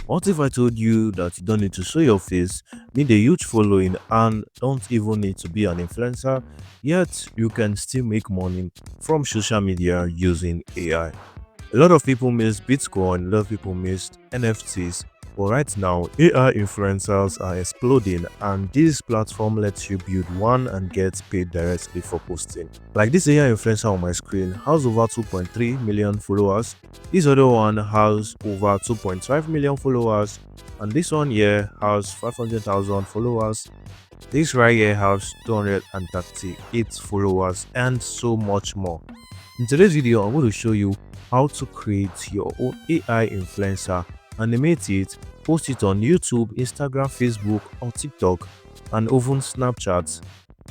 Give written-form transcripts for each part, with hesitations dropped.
What if I told you that you don't need to show your face, need a huge following, and don't even need to be an influencer, yet you can still make money from social media using AI? A lot of people miss Bitcoin, a lot of people missed NFTs, but right now AI influencers are exploding, and this platform lets you build one and get paid directly for posting. Like this AI influencer on my screen has over 2.3 million followers, this other one has over 2.5 million followers, and this one here has 500,000 followers. This right here has 238 followers, and so much more. In today's video, I'm going to show you how to create your own AI influencer, animate it, post it on YouTube, Instagram, Facebook, or TikTok, and even Snapchat,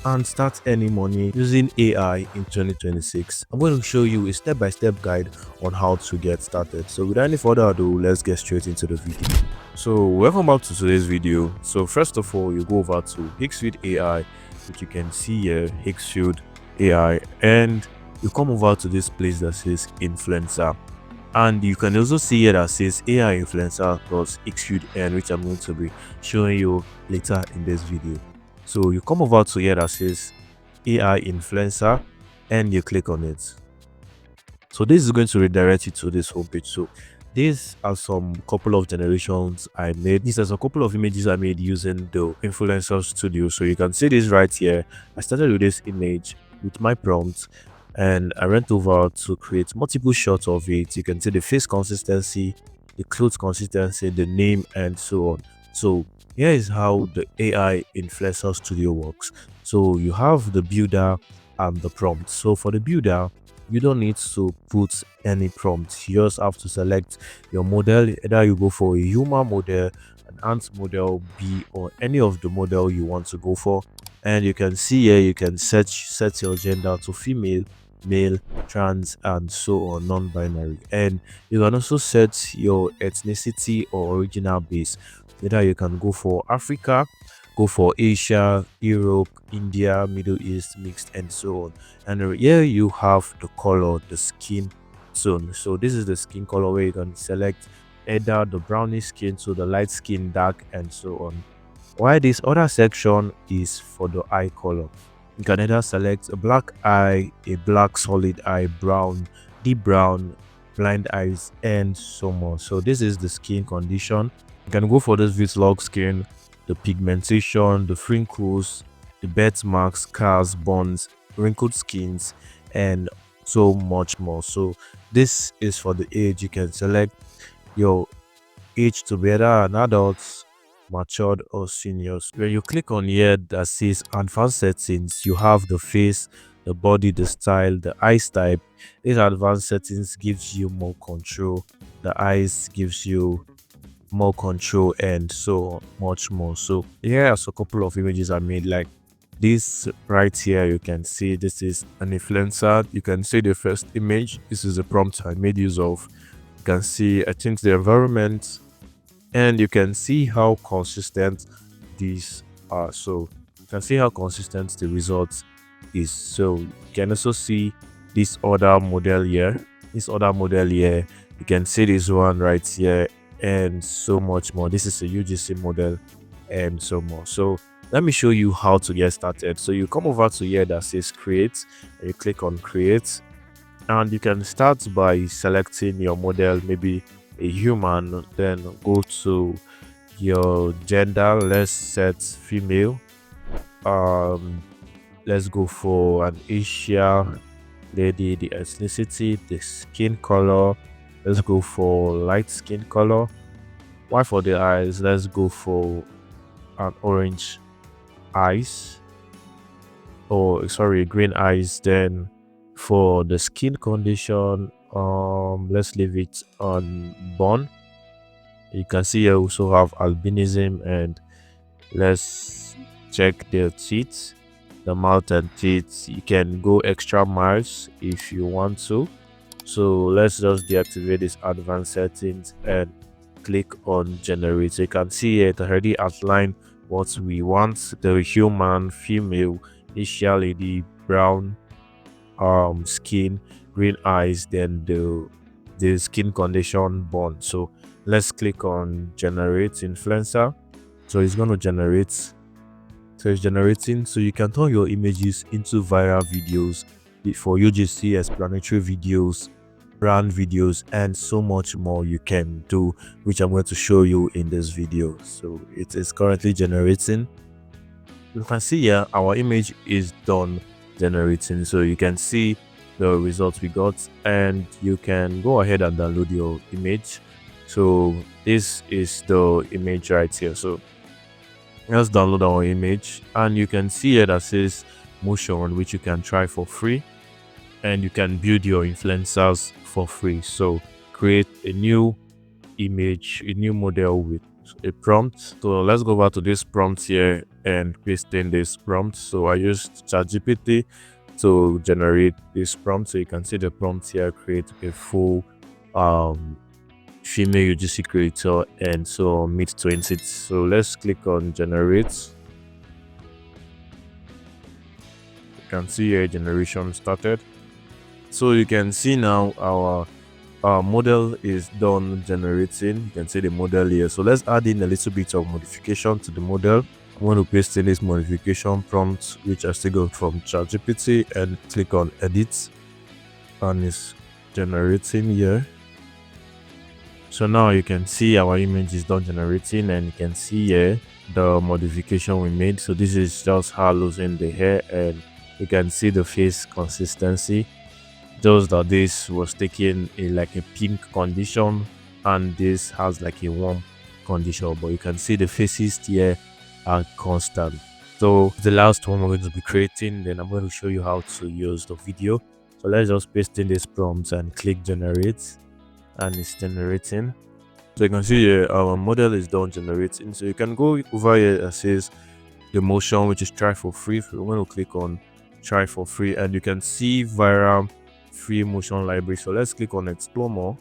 and start earning money using AI in 2026. I'm going to show you a step-by-step guide on how to get started. So without any further ado, let's get straight into the video. So welcome back to today's video. So first of all, you go over to Higgsfield AI, which you can see here, Higgsfield AI, and you come over to this place that says influencer, and you can also see here that says AI influencer plus Higgsfield N, which I'm going to be showing you later in this video. So you come over to here that says AI influencer and you click on it. So this is going to redirect you to this homepage. So these are some couple of generations I made. These are a couple of images I made using the Influencer Studio. So you can see this right here. I started with this image with my prompt, and I went over to create multiple shots of it. You can see the face consistency, the clothes consistency, the name, and so on. So here is how the AI Influencer Studio works. So you have the builder and the prompt. So for the builder, you don't need to put any prompt. You just have to select your model. Either you go for a human model, an ant model, B, or any of the model you want to go for. And you can see here, you can set your gender to female, male, trans, and so on, non-binary. And you can also set your ethnicity or original base. Either you can go for Africa, go for Asia, Europe, India, Middle East, mixed, and so on. And here you have the color, the skin tone. So this is the skin color where you can select either the brownish skin, so the light skin, dark, and so on. While this other section is for the eye color. You can either select a black eye, a black solid eye, brown, deep brown, blind eyes, and so more. So this is the skin condition. You can go for this Vitlog skin, the pigmentation, the wrinkles, the birthmarks, scars, bonds, wrinkled skins, and so much more. So this is for the age. You can select your age to be either an adult, matured, or seniors. When you click on here that says advanced settings, you have the face, the body, the style, the eyes type. These advanced settings gives you more control. The eyes gives you more control, and so much more. So here are a couple of images I made, like this right here. You can see this is an influencer. You can see the first image. This is a prompt I made use of. You can see I changed the environment, and you can see how consistent these are. So you can see how consistent the result is. So you can also see this other model here, you can see this one right here, and so much more. This is a UGC model, and so more. So let me show you how to get started. So you come over to here that says create, and you click on create, and you can start by selecting your model, maybe a human. Then go to your gender, let's set female. Let's go for an Asia lady. The ethnicity, the skin color, let's go for light skin color. While for the eyes, let's go for an orange eyes, or sorry, green eyes. Then for the skin condition, let's leave it on born. You can see I also have albinism, and let's check the teeth, the mouth and teeth. You can go extra miles if you want to. So let's just deactivate these advanced settings and click on generate. So you can see it already outlined what we want: the human, female, Asian lady, brown skin, green eyes, then the skin condition born. So Let's click on generate influencer. So it's going to generate. So it's generating. So you can turn your images into viral videos for UGC explanatory videos, brand videos, and so much more you can do, which I'm going to show you in this video. So it is currently generating. You can see here our image is done generating, so you can see the results we got, and you can go ahead and download your image. So this is the image right here. So let's download our image, and you can see here that says motion, which you can try for free, and you can build your influencers for free. So create a new image, a new model with a prompt. So let's go back to this prompt here and paste in this prompt. So I used ChatGPT to generate this prompt. So you can see the prompt here: create a full female UGC creator and so on, mid-20s. So let's click on generate. You can see here generation started. So you can see now our model is done generating. You can see the model here. So let's add in a little bit of modification to the model. I'm going to paste in this modification prompt, which I still got from ChatGPT, and click on edit, and it's generating here. So now you can see our image is done generating, and you can see here the modification we made. So this is just her losing the hair, and you can see the face consistency. Just that this was taken in like a pink condition, and this has like a warm condition, but you can see the faces here are constant. So the last one we're going to be creating, then I'm going to show you how to use the video. So let's just paste in this prompt and click generate, and it's generating. So you can see here our model is done generating. So you can go over here and says the motion, which is try for free. So we're going to click on try for free, and you can see viral free motion library. So let's click on explore more.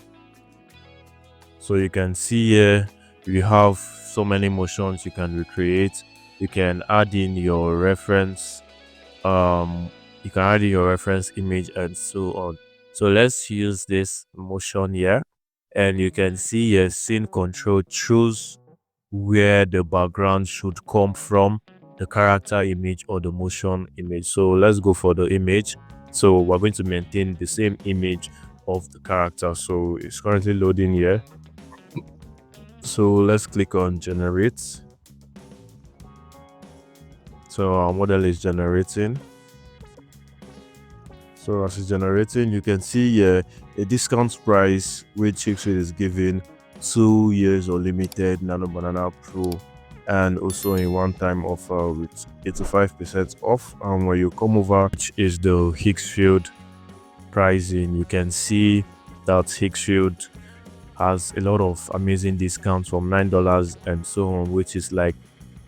So you can see here you have so many motions you can recreate. You can add in your reference you can add in your reference image and so on. So let's use this motion here, and you can see here scene control choose where the background should come from, the character image or the motion image. So let's go for the image. So we're going to maintain the same image of the character. So it's currently loading here. So let's click on generate. So our model is generating. So as it's generating, you can see a discount price which Higgsfield is giving 2 years unlimited Nano Banana Pro, and also a one-time offer with 85% off. And when you come over, which is the Higgsfield pricing, you can see that Higgsfield has a lot of amazing discounts from $9 and so on, which is like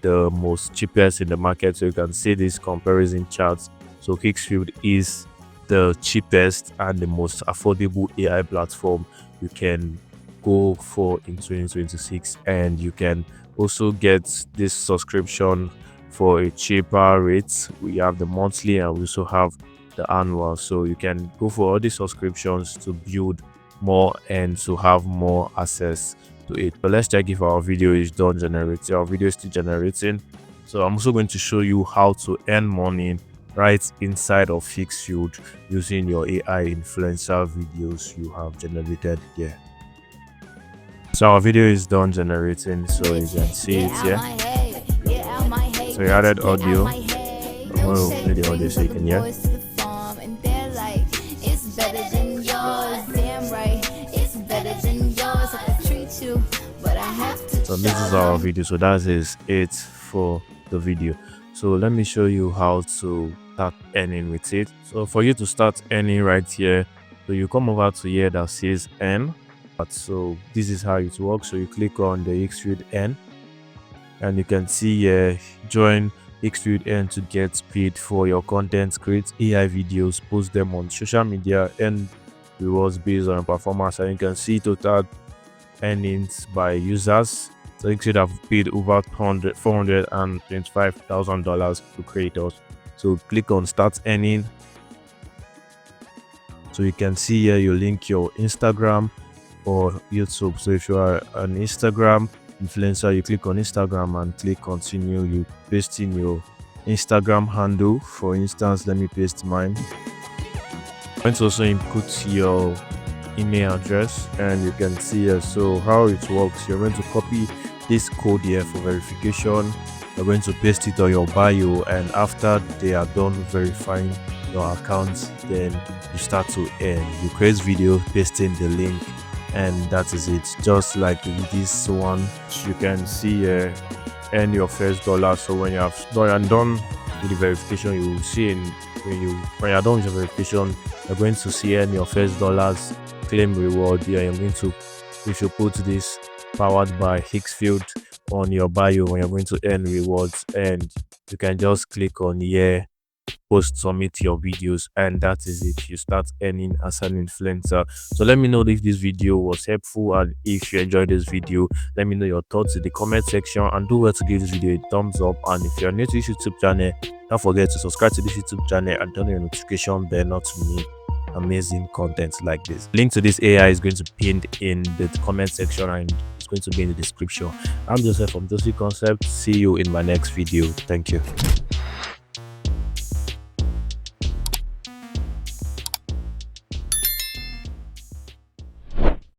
the most cheapest in the market. So you can see these comparison charts. So Higgsfield is the cheapest and the most affordable AI platform you can go for in 2026, and you can also get this subscription for a cheaper rate. We have the monthly and we also have the annual, so you can go for all these subscriptions to build more and to have more access to it. But let's check if our video is done generating. Our video is still generating. So I'm also going to show you how to earn money right inside of Higgsfield using your AI influencer videos you have generated here. So our video is done generating, so you can see it here. So you added audio. I'm going to play the audio so you can hear. So this is our video. So that is it for the video. So let me show you how to start earning with it. So for you to start earning right here, so you come over to here that says earn. So this is how it works. So you click on the Higgsfield earn, and you can see here join Higgsfield earn to get paid for your content, create AI videos, post them on social media, and rewards based on performance. And you can see total earnings by users. So Higgsfield have paid over $425,000 to creators. So click on start earning. So you can see here you link your Instagram or YouTube. So if you are an Instagram influencer, you click on Instagram and click continue. You paste in your Instagram handle. For instance, let me paste mine. I'm going to also input your email address, and you can see here. So how it works, you're going to copy this code here for verification. You're going to paste it on your bio, and after they are done verifying your account, then you start to earn. You create video, pasting the link, and that is it. Just like this one, you can see earn your first dollar. So when you have done with the verification, you will see when you're done with your verification, you're going to see earn your first dollars, claim reward. Yeah, you're going to, you should put this powered by Higgsfield on your bio when you're going to earn rewards, and you can just click on here, post, submit your videos, and that is it. You start earning as an influencer. So let me know if this video was helpful, and if you enjoyed this video, let me know your thoughts in the comment section, and do well to give this video a thumbs up. And if you're new to this YouTube channel, don't forget to subscribe to this YouTube channel and turn on your notification bell not to miss amazing content like this. Link to this AI is going to be pinned in the comment section, and it's going to be in the description. I'm Joseph from Josie Concept. See you in my next video. Thank you.